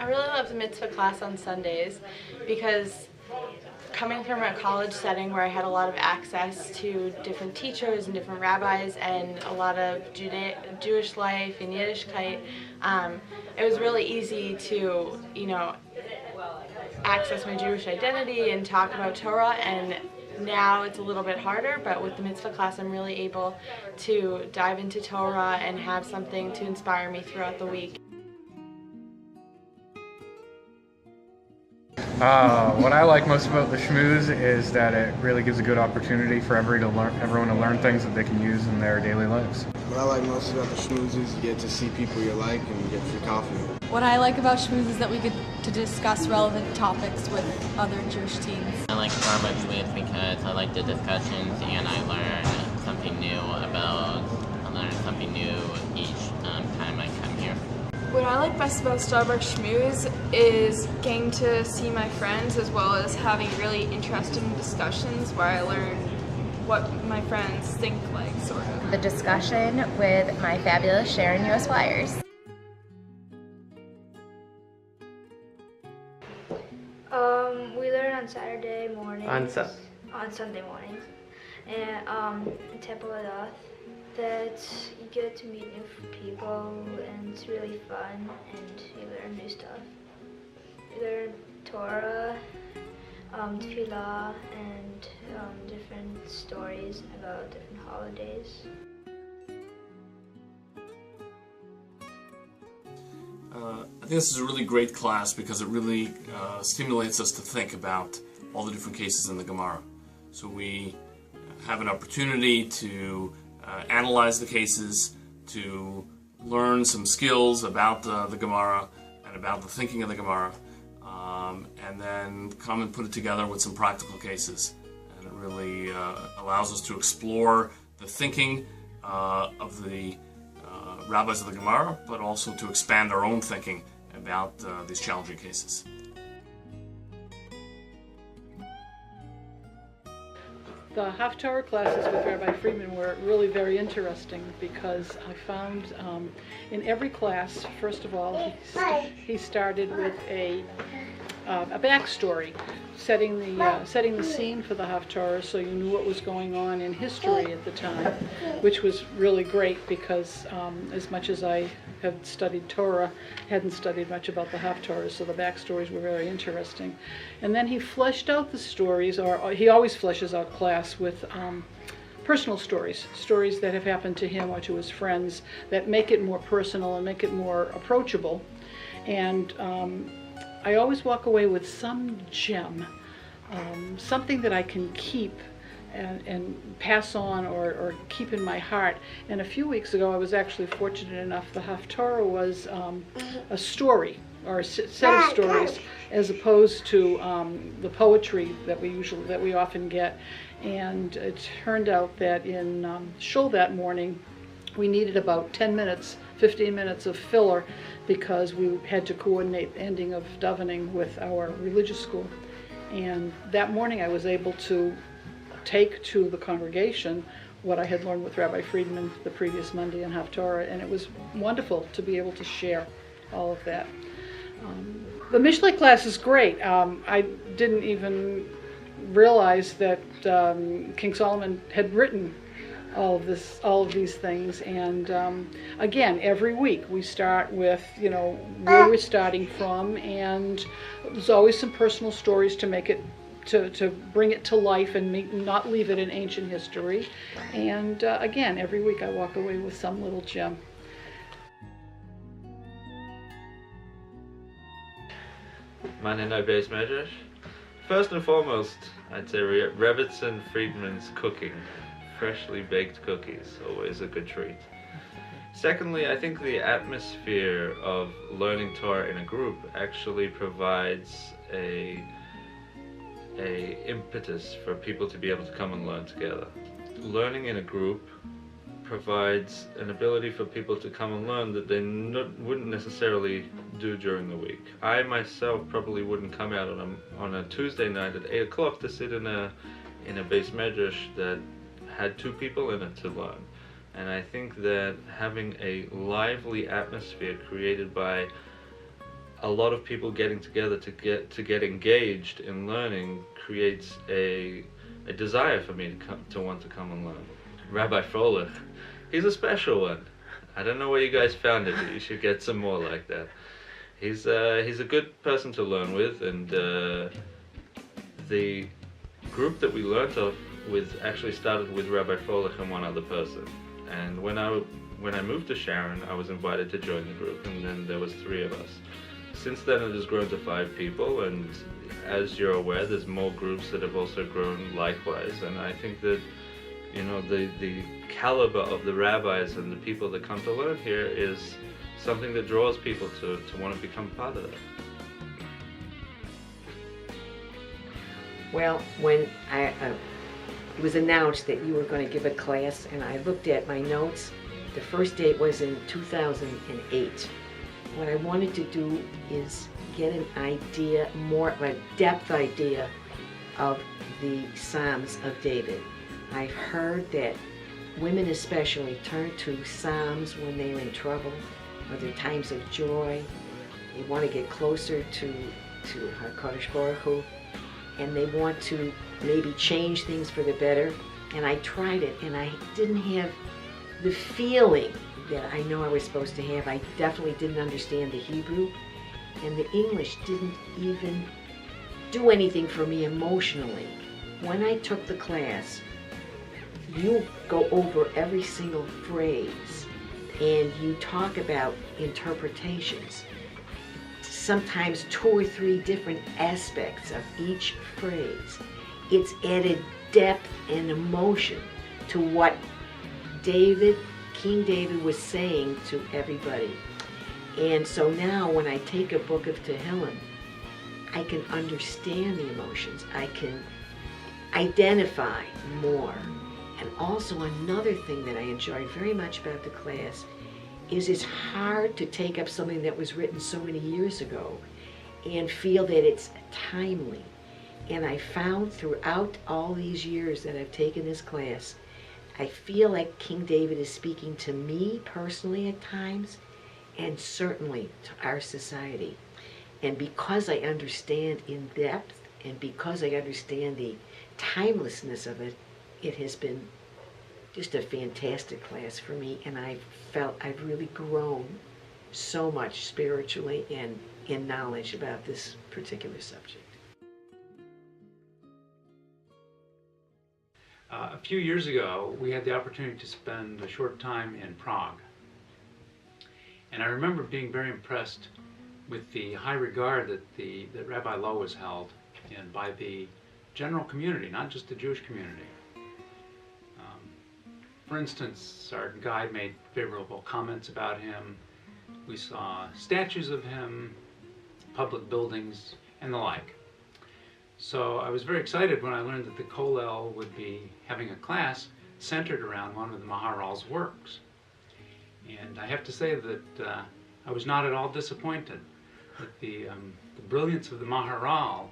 I really love the mitzvah class on Sundays because coming from a college setting where I had a lot of access to different teachers and different rabbis and a lot of Jewish life and Yiddishkeit, it was really easy to, access my Jewish identity and talk about Torah, and now it's a little bit harder, but with the mitzvah class I'm really able to dive into Torah and have something to inspire me throughout the week. What I like most about the schmooze is that it really gives a good opportunity for everyone to learn things that they can use in their daily lives. What I like most about the schmooze is you get to see people you like and you get free coffee. What I like about schmooze is that we get to discuss relevant topics with other Jewish teens. I like Starbucks with because I like the discussions and I learn something new each time I come here. What I like best about Starbucks Schmooze is getting to see my friends as well as having really interesting discussions where I learn what my friends think like, sort of. The discussion with my fabulous Sharon U.S. Flyers. We learn on Saturday mornings. On Sunday mornings. And in Temple Adoth, that you get to meet new people and it's really fun and you learn new stuff. You learn Torah, Tefillah, and different stories about different holidays. I think this is a really great class because it really stimulates us to think about all the different cases in the Gemara. So we have an opportunity to analyze the cases, to learn some skills about the Gemara and about the thinking of the Gemara, and then come and put it together with some practical cases. And it really allows us to explore the thinking of the rabbis of the Gemara, but also to expand our own thinking about these challenging cases. The Haftarah classes with Rabbi Friedman were really very interesting because I found in every class, first of all, he started with a backstory, setting the scene for the Haftarah so you knew what was going on in history at the time, which was really great because as much as I had studied Torah, hadn't studied much about the Haftarah, so the backstories were very interesting. And then he fleshed out the stories, or he always fleshes out class with personal stories that have happened to him or to his friends that make it more personal and make it more approachable. And I always walk away with some gem, something that I can keep and pass on or keep in my heart. And a few weeks ago I was actually fortunate enough, the Haftarah was a story or a set of stories as opposed to the poetry that we often get. And it turned out that in shul that morning we needed about 10 minutes, 15 minutes of filler because we had to coordinate the ending of davening with our religious school. And that morning I was able to take to the congregation what I had learned with Rabbi Friedman the previous Monday in Haftarah, and it was wonderful to be able to share all of that. The Mishlei class is great. I didn't even realize that King Solomon had written all of these things, and again, every week we start with where we're starting from, and there's always some personal stories to make it to bring it to life and not leave it in ancient history. And again, every week I walk away with some little gem. Meine Beis Medrash. First and foremost, I'd say Rebbitzin Friedman's cooking. Freshly baked cookies, always a good treat. Secondly, I think the atmosphere of learning Torah in a group actually provides a impetus for people to be able to come and learn together. Learning in a group provides an ability for people to come and learn that they wouldn't necessarily do during the week. I myself probably wouldn't come out on a Tuesday night at 8 o'clock to sit in a Beis Medrash that had 2 people in it to learn. And I think that having a lively atmosphere created by a lot of people getting together to get engaged in learning creates a desire for me to want to come and learn. Rabbi Froelich, he's a special one. I don't know where you guys found it, but you should get some more like that. He's a good person to learn with, and the group that we learned with actually started with Rabbi Froelich and one other person. And when I moved to Sharon, I was invited to join the group, and then there was 3 of us. Since then, it has grown to 5 people, and as you're aware, there's more groups that have also grown likewise. And I think that, you know, the caliber of the rabbis and the people that come to learn here is something that draws people to want to become part of it. Well, when it was announced that you were going to give a class, and I looked at my notes, the first date was in 2008. What I wanted to do is get an idea, more of a depth idea of the Psalms of David. I've heard that women especially turn to Psalms when they're in trouble or their times of joy. They want to get closer to HaKadosh Baruch Hu, and they want to maybe change things for the better. And I tried it, and I didn't have the feeling that I know I was supposed to have. I definitely didn't understand the Hebrew, and the English didn't even do anything for me emotionally. When I took the class, you go over every single phrase, and you talk about interpretations, sometimes 2 or 3 different aspects of each phrase. It's added depth and emotion to what King David was saying to everybody. And so now when I take a book of Tehillim, I can understand the emotions. I can identify more. And also another thing that I enjoy very much about the class is it's hard to take up something that was written so many years ago and feel that it's timely. And I found throughout all these years that I've taken this class, I feel like King David is speaking to me personally at times, and certainly to our society. And because I understand in depth, and because I understand the timelessness of it, it has been just a fantastic class for me, and I've felt I've really grown so much spiritually and in knowledge about this particular subject. A few years ago, we had the opportunity to spend a short time in Prague. And I remember being very impressed with the high regard that Rabbi Lowe was held in by the general community, not just the Jewish community. For instance, our guide made favorable comments about him. We saw statues of him, public buildings, and the like. So I was very excited when I learned that the Kollel would be having a class centered around one of the Maharal's works. And I have to say that I was not at all disappointed that the brilliance of the Maharal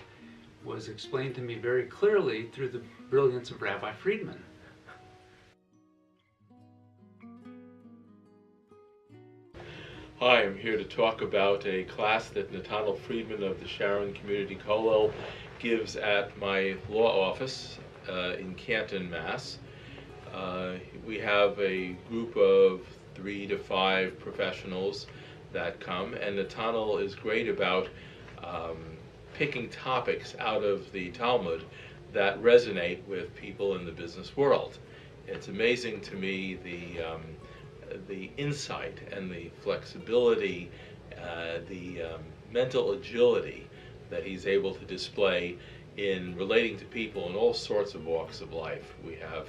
was explained to me very clearly through the brilliance of Rabbi Friedman. Hi, I'm here to talk about a class that Nathaniel Friedman of the Sharon Community Kollel gives at my law office in Canton, Mass. We have a group of 3 to 5 professionals that come, and Nathaniel is great about picking topics out of the Talmud that resonate with people in the business world. It's amazing to me the insight and the flexibility, the mental agility that he's able to display in relating to people in all sorts of walks of life. We have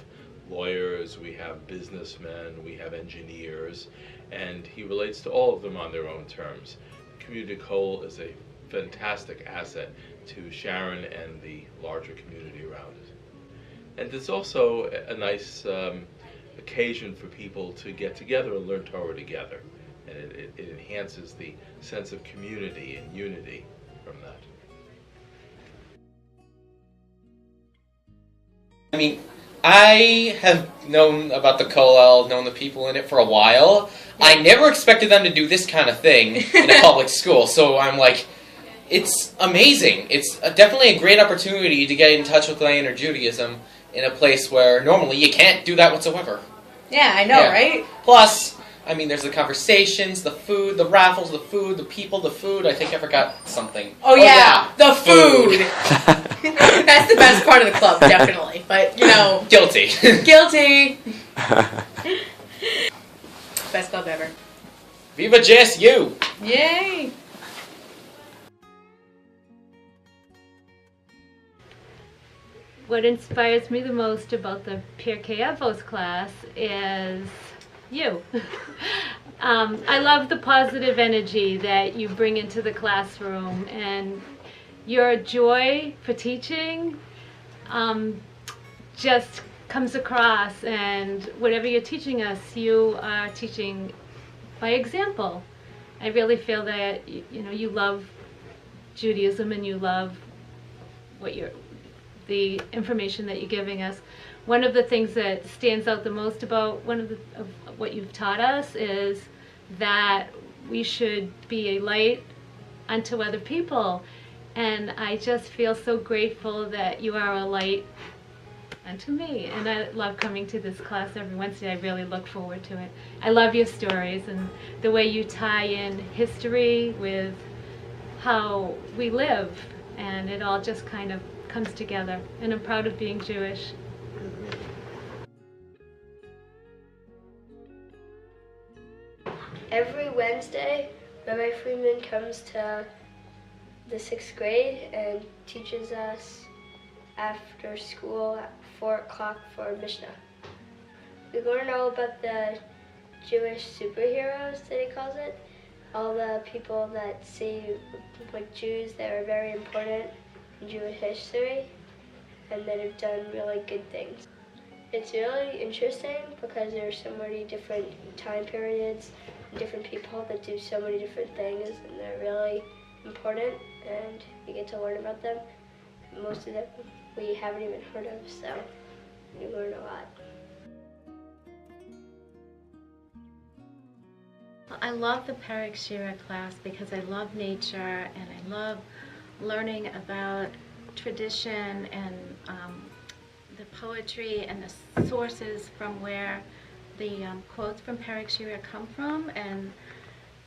lawyers, we have businessmen, we have engineers, and he relates to all of them on their own terms. Community Kollel is a fantastic asset to Sharon and the larger community around it. And it's also a nice occasion for people to get together and learn Torah together. And it enhances the sense of community and unity from that. I mean, I have known about the Kollel, known the people in it for a while. I never expected them to do this kind of thing in a public school, so I'm like, it's amazing. It's definitely a great opportunity to get in touch with Land or Judaism in a place where normally you can't do that whatsoever. Yeah, I know, right? Plus, I mean, there's the conversations, the food, the raffles, the food, the people, the food. I think I forgot something. Oh yeah, the food. That's the best part of the club, definitely. But, you know. Guilty. Guilty. Best club ever. Viva JSU! Yay! What inspires me the most about the Pirkei Avos class is you. I love the positive energy that you bring into the classroom, and your joy for teaching just comes across, and whatever you're teaching us, you are teaching by example. I really feel that you love Judaism and you love the information that you're giving us. One of the things that stands out the most about of what you've taught us is that we should be a light unto other people. And I just feel so grateful that you are a light unto me. And I love coming to this class every Wednesday. I really look forward to it. I love your stories and the way you tie in history with how we live. And it all just kind of comes together. And I'm proud of being Jewish. Every Wednesday, Rabbi Friedman comes to the 6th grade and teaches us after school at 4 o'clock for Mishnah. We learn all about the Jewish superheroes that he calls it, all the people that saved, like Jews that are very important in Jewish history and that have done really good things. It's really interesting because there are so many different time periods and different people that do so many different things, and they're really important, and we get to learn about them. Most of them we haven't even heard of, so we learn a lot. I love the Perek Shira class because I love nature and I love learning about tradition and the poetry and the sources from where the quotes from Perek Shira come from, and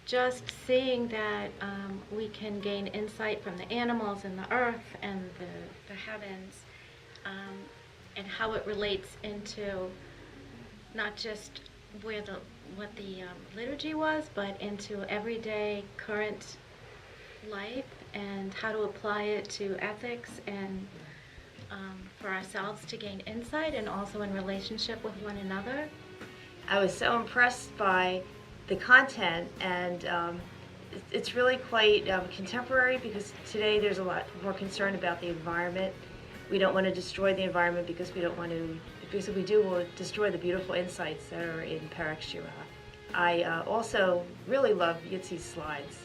just seeing that we can gain insight from the animals and the earth and the heavens, and how it relates into not just what the liturgy was, but into everyday current life and how to apply it to ethics and for ourselves to gain insight, and also in relationship with one another. I was so impressed by the content, and it's really quite contemporary, because today there's a lot more concern about the environment. We don't want to destroy the environment because we don't want to, because if we do, we'll destroy the beautiful insights that are in Perek Shira. I also really love Yitzi's slides,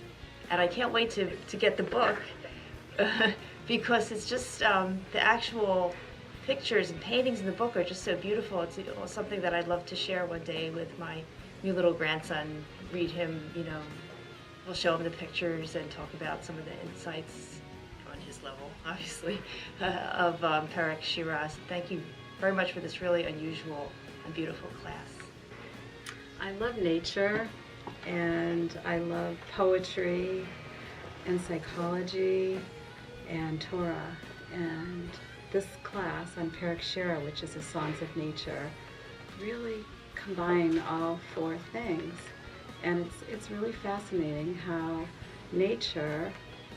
and I can't wait to get the book because it's just the actual pictures and paintings in the book are just so beautiful. It's something that I'd love to share one day with my new little grandson. Read him, we'll show him the pictures and talk about some of the insights on his level, obviously, of Perek Shira. So thank you very much for this really unusual and beautiful class. I love nature, and I love poetry and psychology and Torah, and this class on Perek Shira, which is the Songs of Nature, really combine all four things. And it's really fascinating how nature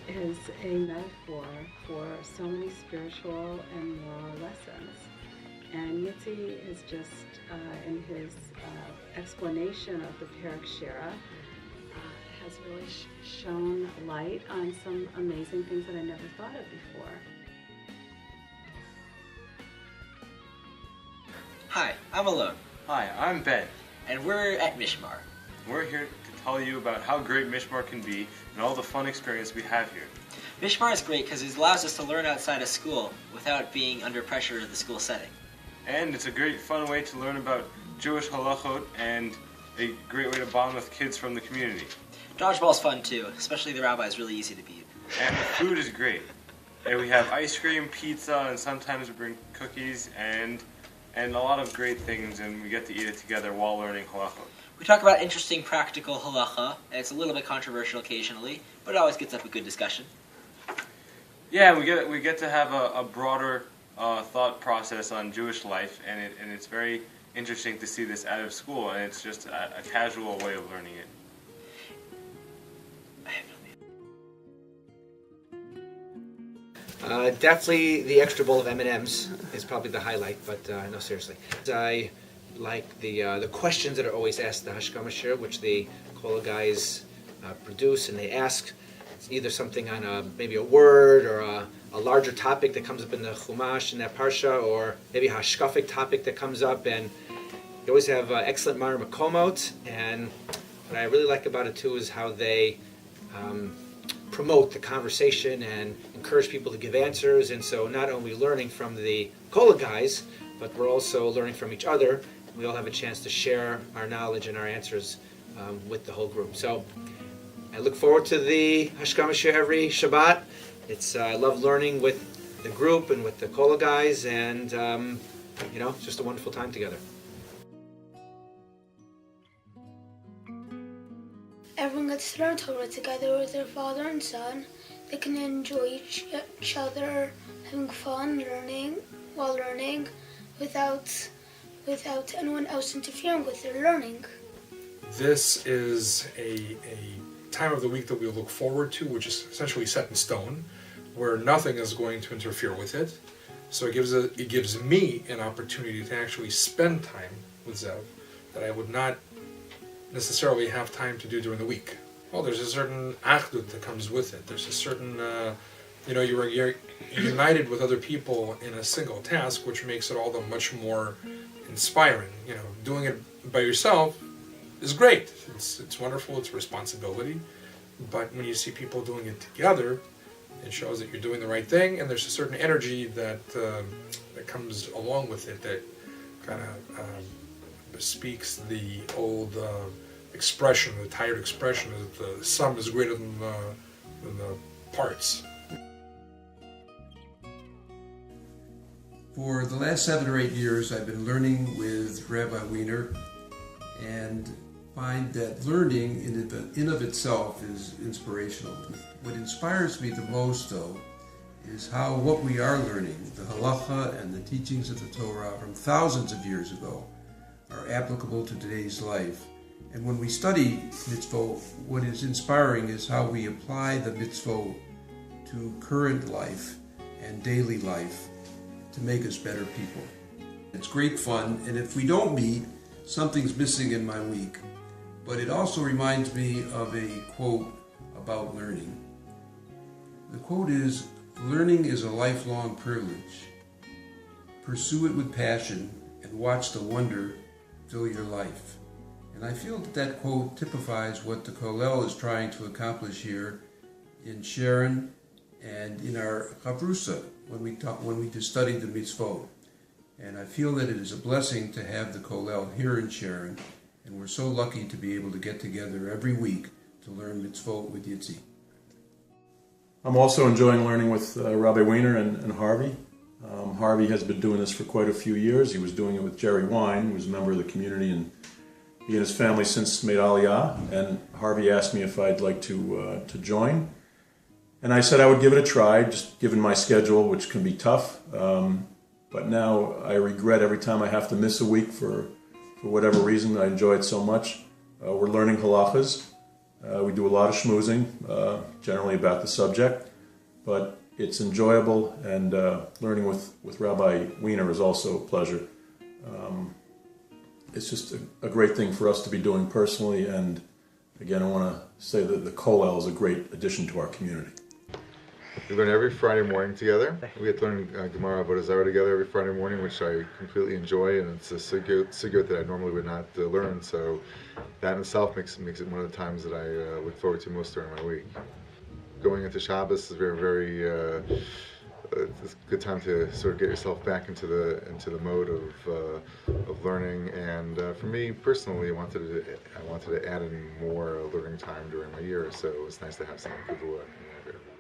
is a metaphor for so many spiritual and moral lessons. And Yitzi is just, in his explanation of the Perek Shira, has really shone light on some amazing things that I never thought of before. Hi, I'm Alon. Hi, I'm Ben. And we're at Mishmar. We're here to tell you about how great Mishmar can be and all the fun experience we have here. Mishmar is great because it allows us to learn outside of school without being under pressure of the school setting. and it's a great fun way to learn about Jewish halachot and a great way to bond with kids from the community. Dodgeball's fun too, especially the rabbi is really easy to beat. And the food is great. And we have ice cream, pizza, and sometimes we bring cookies and a lot of great things, and we get to eat it together while learning halachot. We talk about interesting practical halacha, and it's a little bit controversial occasionally, but it always gets up a good discussion. Yeah, we get to have a broader thought process on Jewish life, and it's very interesting to see this out of school, and it's just a casual way of learning it. Definitely the extra bowl of M&Ms is probably the highlight, but no, seriously. I like the questions that are always asked, the Hashkama Shir, which the Kollel guys produce, and they ask either something on maybe a word or a larger topic that comes up in the Chumash in that Parsha, or maybe a hashkafic topic that comes up, and you always have excellent Mar Makomot, and what I really like about it too is how they promote the conversation and encourage people to give answers, and so not only learning from the Kollel guys, but we're also learning from each other. We all have a chance to share our knowledge and our answers with the whole group. So I look forward to the Hashkama Shir every Shabbat. I love learning with the group and with the Kollel guys, and it's just a wonderful time together. Everyone gets to learn Torah together with their father and son. They can enjoy each other, having fun, learning without anyone else interfering with their learning. This is a time of the week that we look forward to, which is essentially set in stone, where nothing is going to interfere with it. So it gives me an opportunity to actually spend time with Zev that I would not necessarily have time to do during the week. Well, there's a certain achdut that comes with it. There's a certain, you're united with other people in a single task, which makes it all the much more inspiring. Doing it by yourself is great. It's wonderful. It's a responsibility. But when you see people doing it together, it shows that you're doing the right thing, and there's a certain energy that comes along with it that kind of speaks the old expression, the tired expression, that the sum is greater than the parts. For the last 7 or 8 years, I've been learning with Rabbi Weiner, and find that learning in of itself is inspirational. What inspires me the most, though, is how what we are learning, the halacha and the teachings of the Torah from thousands of years ago, are applicable to today's life. And when we study mitzvot, what is inspiring is how we apply the mitzvot to current life and daily life to make us better people. It's great fun, and if we don't meet, something's missing in my week. But it also reminds me of a quote about learning. The quote is, "Learning is a lifelong privilege. Pursue it with passion and watch the wonder fill your life." And I feel that quote typifies what the Kollel is trying to accomplish here in Sharon and in our Chavrusa when we study the mitzvot. And I feel that it is a blessing to have the Kollel here in Sharon, and we're so lucky to be able to get together every week to learn mitzvot with Yitzi. I'm also enjoying learning with Rabbi Weiner and Harvey. Harvey has been doing this for quite a few years. He was doing it with Jerry Wine, who's a member of the community, and he and his family since made Aliyah. And Harvey asked me if I'd like to join. And I said I would give it a try, just given my schedule, which can be tough. But now I regret every time I have to miss a week for whatever reason. I enjoy it so much. We're learning halachas. We do a lot of schmoozing, generally about the subject, but it's enjoyable, and learning with Rabbi Weiner is also a pleasure. It's just a great thing for us to be doing personally, and again, I want to say that the Kollel is a great addition to our community. We learn every Friday morning together. We get to learn Gemara Avodah Zarah together every Friday morning, which I completely enjoy, and it's a sugya that I normally would not learn. So that in itself makes it one of the times that I look forward to most during my week. Going into Shabbos is very, very it's a good time to sort of get yourself back into the mode of learning. And for me personally, I wanted to add in more learning time during my year, so it was nice to have something for the library.